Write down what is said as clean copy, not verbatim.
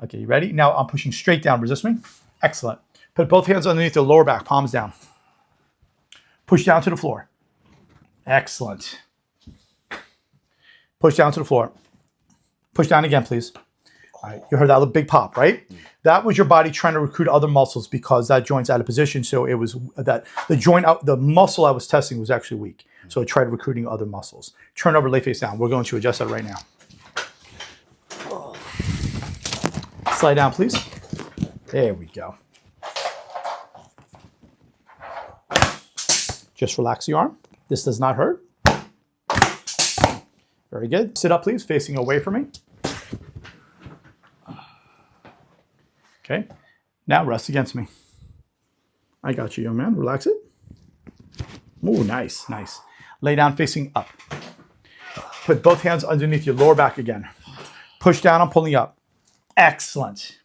Okay, you ready? Now I'm pushing straight down. Resist me. Excellent. Put both hands underneath the lower back, palms down. Push down to the floor. Excellent. Push down to the floor. Push down again, please. All right, you heard that little big pop, right? That was your body trying to recruit other muscles because that joint's out of position. So it was that the muscle I was testing was actually weak. So it tried recruiting other muscles. Turn over, lay face down. We're going to adjust that right now. Slide down, please. There we go. Just relax the arm. This does not hurt. Very good. Sit up, please, facing away from me. Okay. Now rest against me. I got you, young man. Relax it. Oh, nice, nice. Lay down facing up. Put both hands underneath your lower back again. Push down, I'm pulling up. Excellent.